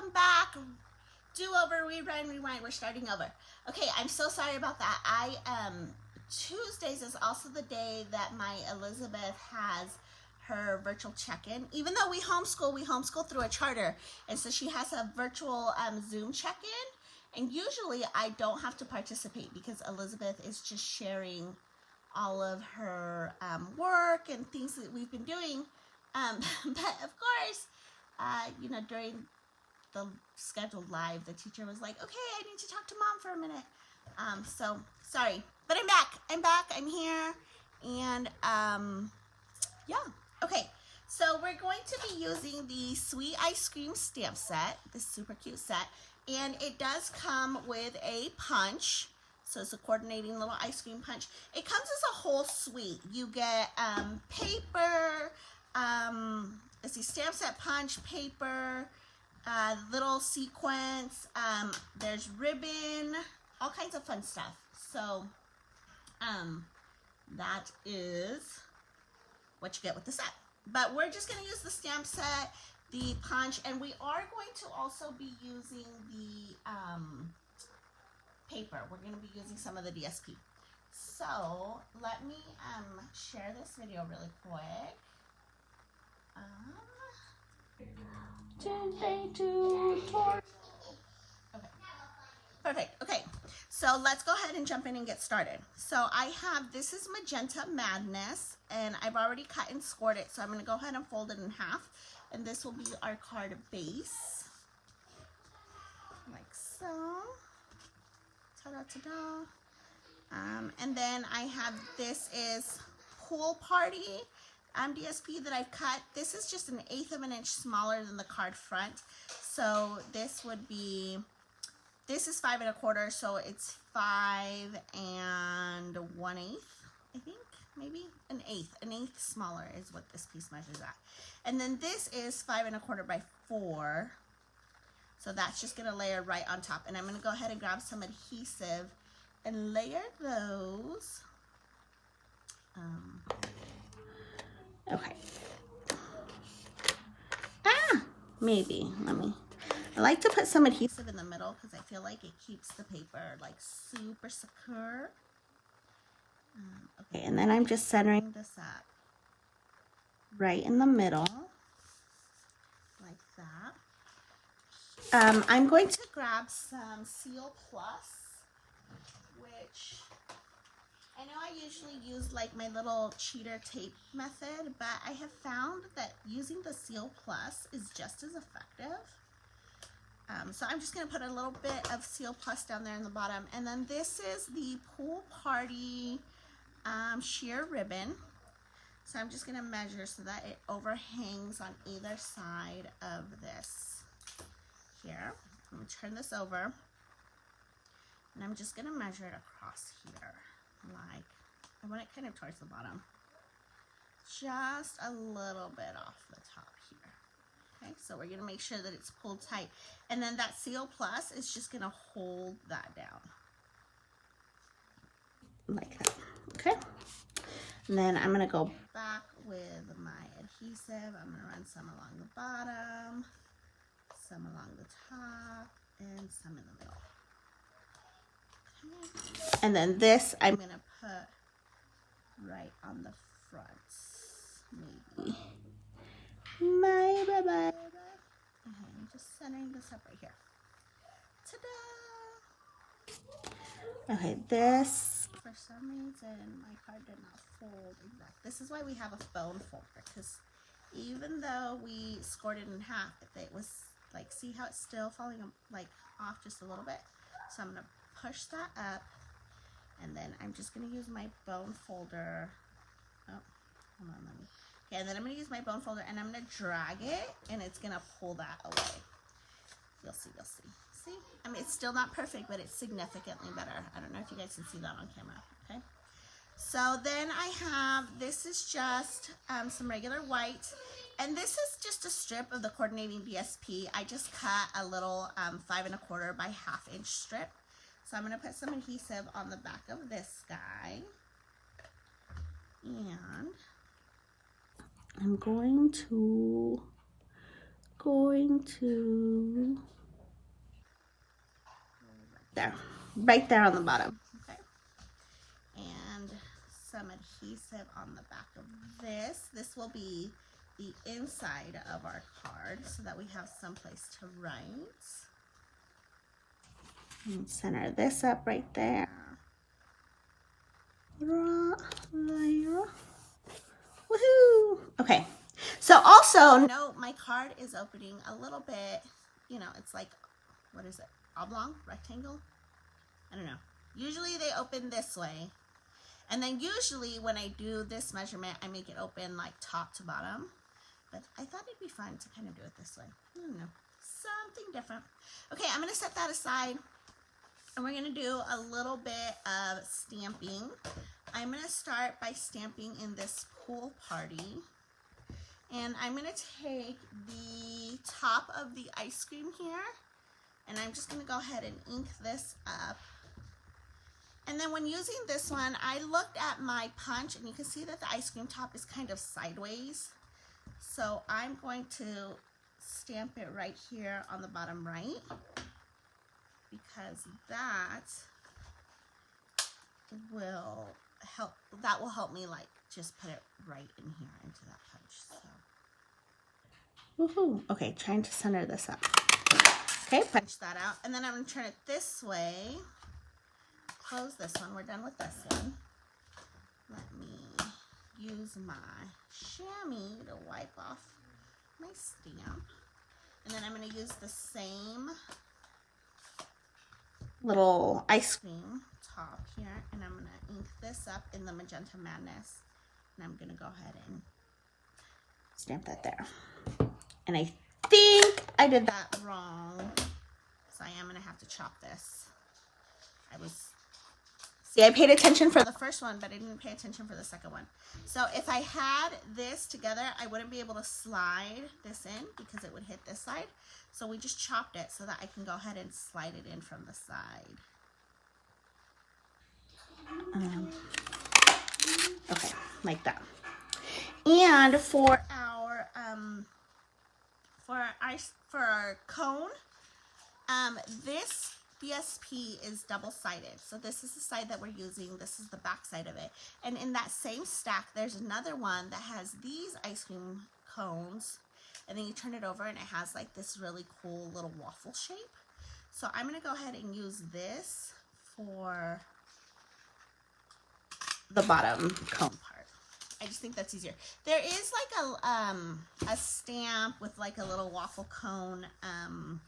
welcome back. Do over, rerun, rewind. We're starting over. Okay, I'm so sorry about that. Tuesdays is also the day that my Elizabeth has her virtual check-in. Even though we homeschool through a charter, and so she has a virtual Zoom check-in. And usually I don't have to participate because Elizabeth is just sharing all of her work and things that we've been doing. But of course, during the scheduled live, the teacher was like, okay, I need to talk to mom for a minute. So sorry, but I'm back, I'm here. And yeah, okay. So we're going to be using the Sweet Ice Cream stamp set, this super cute set. And it does come with a punch. So it's a coordinating little ice cream punch. It comes as a whole suite. You get paper, let's see, stamp set punch, paper, little sequence, there's ribbon, all kinds of fun stuff. So that is what you get with the set. But we're just going to use the stamp set, the punch, and we are going to also be using the paper. We're going to be using some of the DSP. So let me share this video really quick. Okay. Perfect. Okay. So let's go ahead and jump in and get started. So this is Magenta Madness, and I've already cut and scored it. So I'm going to go ahead and fold it in half. And this will be our card base. Like so. Ta-da, ta-da. And then I have, this is Pool Party DSP that I've cut. This is just 1/8 of an inch smaller than the card front. So this would be, this is 5 1/4, so it's 5 1/8, I think, maybe 1/8 smaller is what this piece measures at. And then this is 5 1/4 by 4. So that's just gonna layer right on top. And I'm gonna go ahead and grab some adhesive and layer those. Okay. Maybe, I like to put some adhesive in the middle because I feel like it keeps the paper like super secure. Okay, and then I'm just centering this up right in the middle, like that. I'm going to grab some Seal Plus, which I know I usually use like my little cheater tape method, but I have found that using the Seal Plus is just as effective. So I'm just going to put a little bit of Seal Plus down there in the bottom. And then this is the Pool Party sheer ribbon. So I'm just going to measure so that it overhangs on either side of this here. I'm going to turn this over. And I'm just going to measure it across here. Like, I want it kind of towards the bottom. Just a little bit off the top here. Okay, so we're going to make sure that it's pulled tight. And then that Seal Plus is just going to hold that down. Like that. Okay. And then I'm going to go back with my adhesive. I'm going to run some along the bottom, some along the top, and some in the middle. Okay. And then this I'm going to put right on the front. Maybe. Bye. Okay, I'm just centering this up right here. Ta-da! Okay, this, for some reason, my card did not fold exactly. This is why we have a phone folder, because even though we scored it in half, it was like, see how it's still falling like off just a little bit? So I'm going to push that up, and then I'm just going to use my bone folder. Oh, hold on, let me. Okay, and then I'm going to use my bone folder, and I'm going to drag it, and it's going to pull that away. You'll see. See? I mean, it's still not perfect, but it's significantly better. I don't know if you guys can see that on camera, okay? So then I have, this is just some regular white, and this is just a strip of the coordinating DSP. I just cut a little 5 1/4 by 1/2 inch strip. So I'm going to put some adhesive on the back of this guy. And I'm going to going to, there, right there on the bottom. Okay. And some adhesive on the back of this. This will be the inside of our card so that we have someplace to write. And center this up right there. There. Woohoo! Okay. So also note my card is opening a little bit, you know, it's like, what is it? Oblong? Rectangle? I don't know. Usually they open this way. And then usually when I do this measurement, I make it open like top to bottom. But I thought it'd be fun to kind of do it this way. I don't know. Something different. Okay, I'm going to set that aside. And we're going to do a little bit of stamping. I'm going to start by stamping in this pool party. And I'm going to take the top of the ice cream here. And I'm just going to go ahead and ink this up. And then when using this one, I looked at my punch and you can see that the ice cream top is kind of sideways. So I'm going to stamp it right here on the bottom right, because that will help me like just put it right in here into that punch. So woohoo. Okay, trying to center this up. Okay, punch that out, and then I'm going to turn it this way. Close this one. We're done with this one. Let me use my chamois to wipe off my stamp. And then I'm going to use the same little ice cream top here. And I'm going to ink this up in the Magenta Madness. And I'm going to go ahead and stamp that there. And I think I did that wrong. So I am going to have to chop this. See, I paid attention for the first one, but I didn't pay attention for the second one. So if I had this together, I wouldn't be able to slide this in because it would hit this side. So we just chopped it so that I can go ahead and slide it in from the side. Okay, like that. And for our cone, this DSP is double-sided. So this is the side that we're using. This is the back side of it. And in that same stack, there's another one that has these ice cream cones. And then you turn it over and it has like this really cool little waffle shape. So I'm going to go ahead and use this for the bottom cone part. I just think that's easier. There is like a stamp with like a little waffle cone right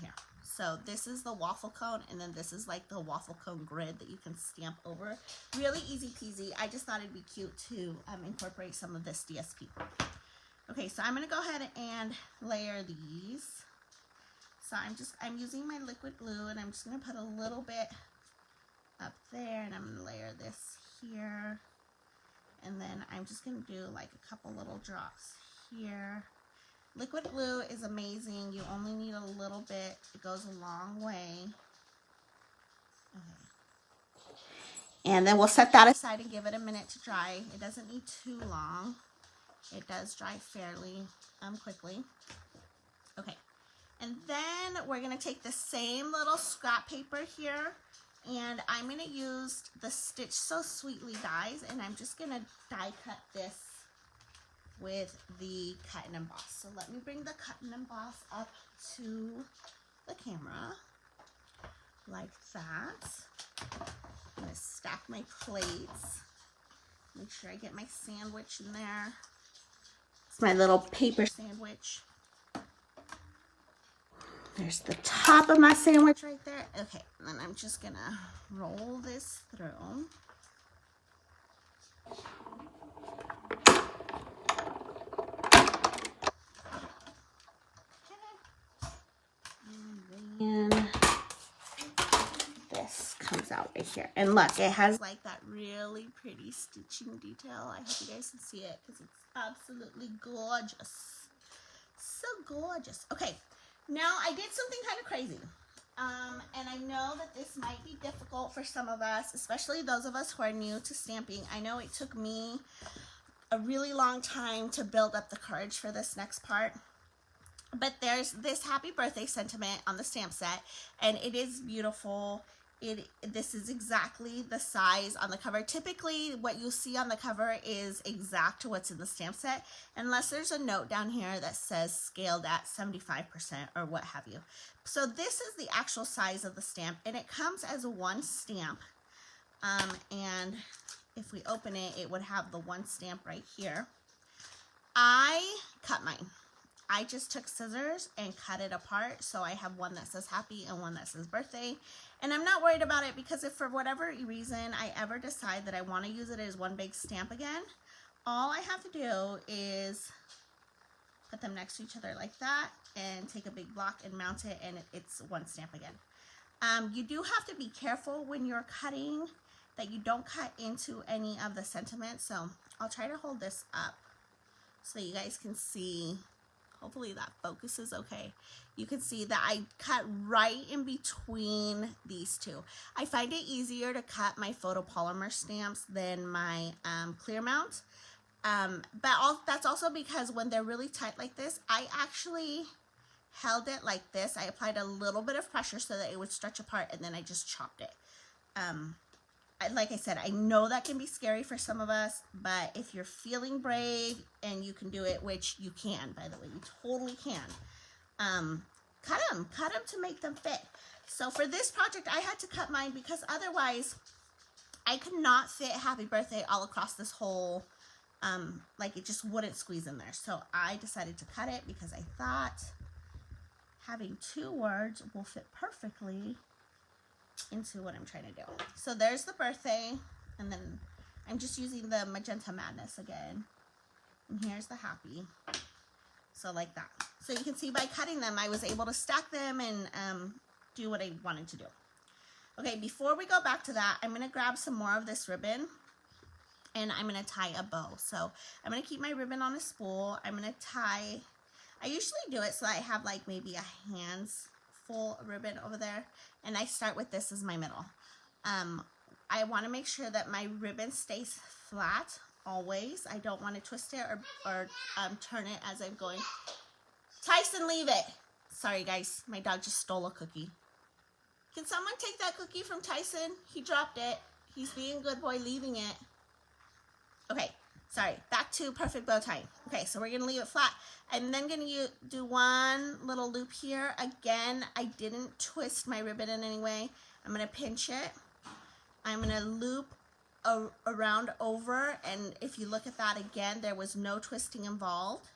here. So this is the waffle cone, and then this is like the waffle cone grid that you can stamp over. Really easy peasy. I just thought it'd be cute to incorporate some of this DSP. Okay, so I'm gonna go ahead and layer these. So I'm using my liquid glue, and I'm just gonna put a little bit up there, and I'm gonna layer this here. And then I'm just gonna do like a couple little drops here. Liquid glue is amazing. You only need a little bit. It goes a long way. Okay. And then we'll set that aside and give it a minute to dry. It doesn't need too long. It does dry fairly quickly. Okay. And then we're going to take the same little scrap paper here. And I'm going to use the Stitch So Sweetly dies. And I'm just going to die cut this with the cut and emboss. So let me bring the cut and emboss up to the camera like that. I'm gonna stack my plates. Make sure I get my sandwich in there. It's my little paper sandwich. There's the top of my sandwich right there. Okay, and then I'm just gonna roll this through. And this comes out right here. And look, it has like that really pretty stitching detail. I hope you guys can see it because it's absolutely gorgeous. So gorgeous. Okay, now I did something kind of crazy. And I know that this might be difficult for some of us, especially those of us who are new to stamping. I know it took me a really long time to build up the courage for this next part. But there's this happy birthday sentiment on the stamp set, and it is beautiful. This is exactly the size on the cover. Typically, what you'll see on the cover is exact to what's in the stamp set, unless there's a note down here that says scaled at 75% or what have you. So this is the actual size of the stamp, and it comes as one stamp. And if we open it, it would have the one stamp right here. I cut mine. I just took scissors and cut it apart, so I have one that says happy and one that says birthday. And I'm not worried about it, because if for whatever reason I ever decide that I want to use it as one big stamp again, all I have to do is put them next to each other like that and take a big block and mount it, and it's one stamp again. You do have to be careful when you're cutting that you don't cut into any of the sentiments. So I'll try to hold this up so you guys can see. Hopefully that focuses okay. You can see that I cut right in between these two. I find it easier to cut my photopolymer stamps than my clear mount. That's also because when they're really tight like this, I actually held it like this. I applied a little bit of pressure so that it would stretch apart, and then I just chopped it. Like I said, I know that can be scary for some of us, but if you're feeling brave and you can do it, which you can, by the way, you totally can, cut them to make them fit. So for this project, I had to cut mine because otherwise I could not fit happy birthday all across this whole, like it just wouldn't squeeze in there. So I decided to cut it because I thought having two words will fit perfectly into what I'm trying to do. So there's the birthday, and then I'm just using the Magenta Madness again, and here's the happy. So like that. So you can see by cutting them, I was able to stack them and do what I wanted to do. Okay, before we go back to that, I'm going to grab some more of this ribbon, and I'm going to tie a bow. So I'm going to keep my ribbon on a spool. I'm going to tie, I usually do it so I have like maybe a hand's full ribbon over there, and I start with this as my middle. I want to make sure that my ribbon stays flat always. I don't want to twist it or turn it as I'm going. Tyson, leave it. Sorry guys, my dog just stole a cookie. Can someone take that cookie from Tyson? He dropped it. He's being a good boy leaving it. Okay, sorry, back to perfect bow tie. Okay, so we're gonna leave it flat. I'm then gonna do one little loop here. Again, I didn't twist my ribbon in any way. I'm gonna pinch it. I'm gonna loop around over, and if you look at that again, there was no twisting involved.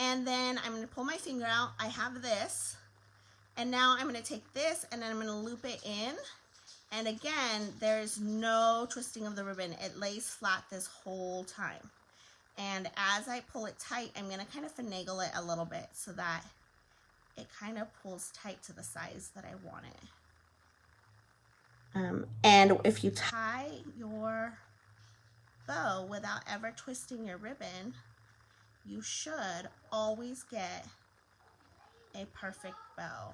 And then I'm gonna pull my finger out. I have this, and now I'm gonna take this and then I'm gonna loop it in. And again, there's no twisting of the ribbon. It lays flat this whole time. And as I pull it tight, I'm gonna kind of finagle it a little bit so that it kind of pulls tight to the size that I want it. And if you tie your bow without ever twisting your ribbon, you should always get a perfect bow.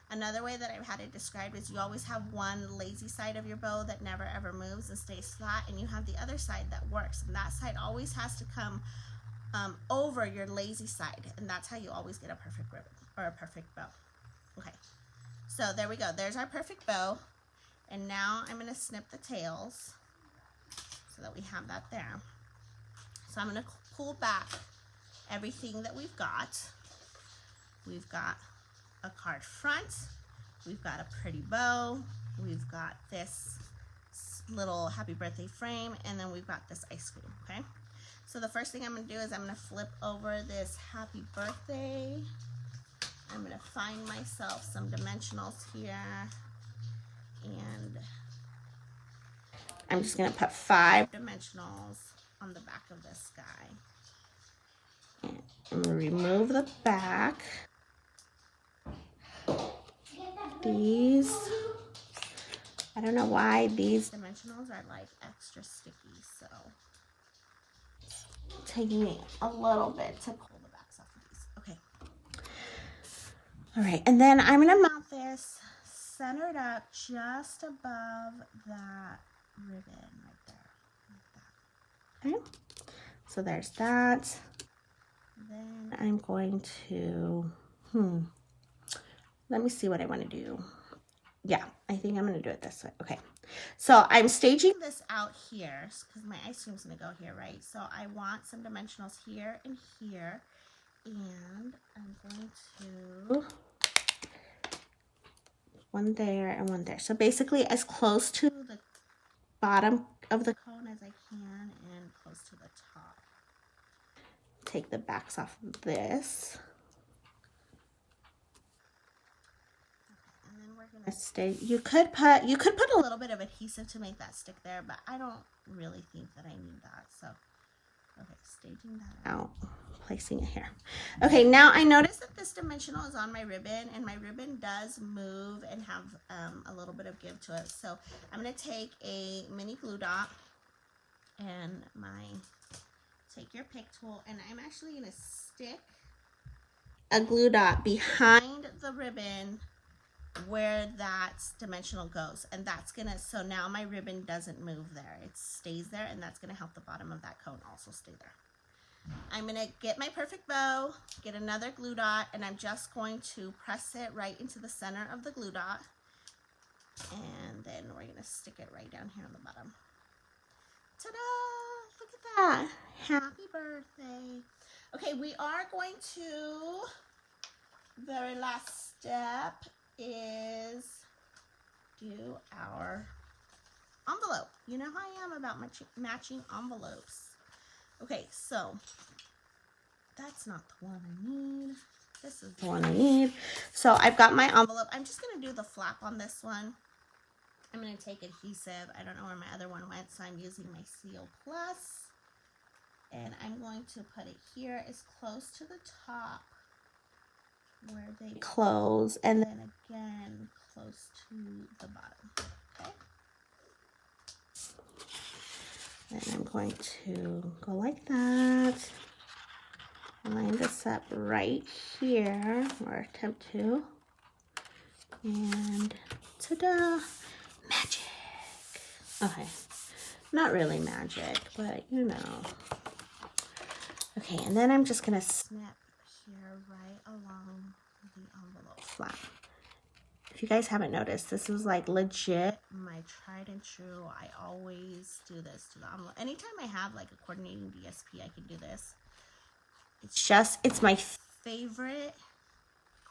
Another way that I've had it described is you always have one lazy side of your bow that never ever moves and stays flat, and you have the other side that works, and that side always has to come over your lazy side, and that's how you always get a perfect ribbon or a perfect bow. Okay, so there we go. There's our perfect bow, and now I'm going to snip the tails so that we have that there. So I'm going to pull back everything that we've got. We've got a card front, we've got a pretty bow, we've got this little happy birthday frame, and then we've got this ice cream. Okay, so the first thing I'm going to do is I'm going to flip over this happy birthday. I'm going to find myself some dimensionals here, and I'm just going to put 5 dimensionals on the back of this guy. And I'm going to remove the back. These, I don't know why these dimensionals are like extra sticky, so it's taking me a little bit to pull the backs off of these. Okay. All right, and then I'm going to mount this centered up just above that ribbon right there, like that. Okay. So there's that. Then I'm going to, let me see what I want to do. Yeah, I think I'm going to do it this way. Okay, so I'm staging this out here because my ice cream's going to go here, right? So I want some dimensionals here and here, and I'm going to one there and one there. So basically as close to the bottom of the cone as I can and close to the top. Take the backs off of this. Stay. You could put a little bit of adhesive to make that stick there, but I don't really think that I need that. So, okay, staging that out, placing it here. Okay, now I noticed that this dimensional is on my ribbon, and my ribbon does move and have a little bit of give to it. So I'm going to take a mini glue dot and take your pick tool, and I'm actually going to stick a glue dot behind the ribbon where that dimensional goes, and that's gonna, so now my ribbon doesn't move there, it stays there, and that's gonna help the bottom of that cone also stay there. I'm gonna get my perfect bow, get another glue dot, and I'm just going to press it right into the center of the glue dot, and then we're gonna stick it right down here on the bottom. Ta-da! Look at that! Happy birthday! Okay, we are going to, very last step is do our envelope. You know how I am about matching envelopes. Okay, so that's not the one I need. This is the one I need. So I've got my envelope. I'm just going to do the flap on this one. I'm going to take adhesive. I don't know where my other one went, so I'm using my Seal Plus. And I'm going to put it here as close to the top where they close, and then again close to the bottom. Okay, and I'm going to go like that, line this up right here, or attempt to, and ta-da, magic. Okay, not really magic, but you know. Okay, and then I'm just gonna snap here right along the envelope flap. If you guys haven't noticed, this is like legit my tried and true. I always do this to the envelope. Anytime I have like a coordinating DSP, I can do this. It's my favorite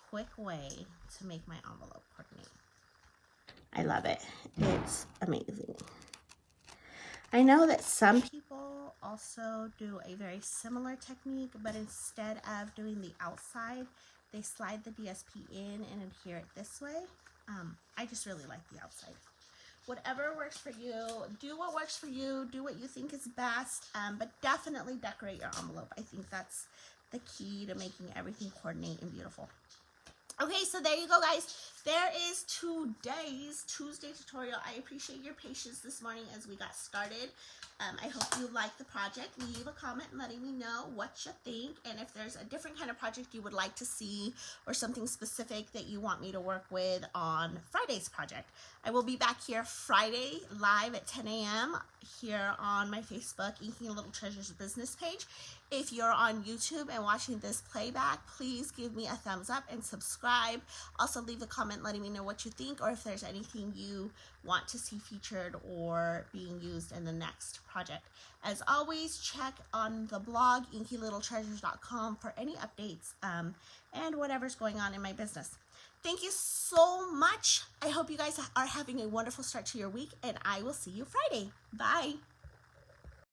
quick way to make my envelope coordinate. I love it. It's amazing. I know that some people also do a very similar technique, but instead of doing the outside, they slide the DSP in and adhere it this way. I just really like the outside. Whatever works for you, do what works for you, do what you think is best, but definitely decorate your envelope. I think that's the key to making everything coordinate and beautiful. Okay, so there you go, guys. There is today's Tuesday tutorial. I appreciate your patience this morning as we got started. I hope you liked the project. Leave a comment letting me know what you think, and if there's a different kind of project you would like to see or something specific that you want me to work with on Friday's project. I will be back here Friday live at 10 a.m. here on my Facebook Inking Little Treasures business page. If you're on YouTube and watching this playback, please give me a thumbs up and subscribe. Also leave a comment letting me know what you think, or if there's anything you want to see featured or being used in the next project. As always, check on the blog inkylittletreasures.com for any updates and whatever's going on in my business. Thank you so much. I hope you guys are having a wonderful start to your week, and I will see you Friday. Bye.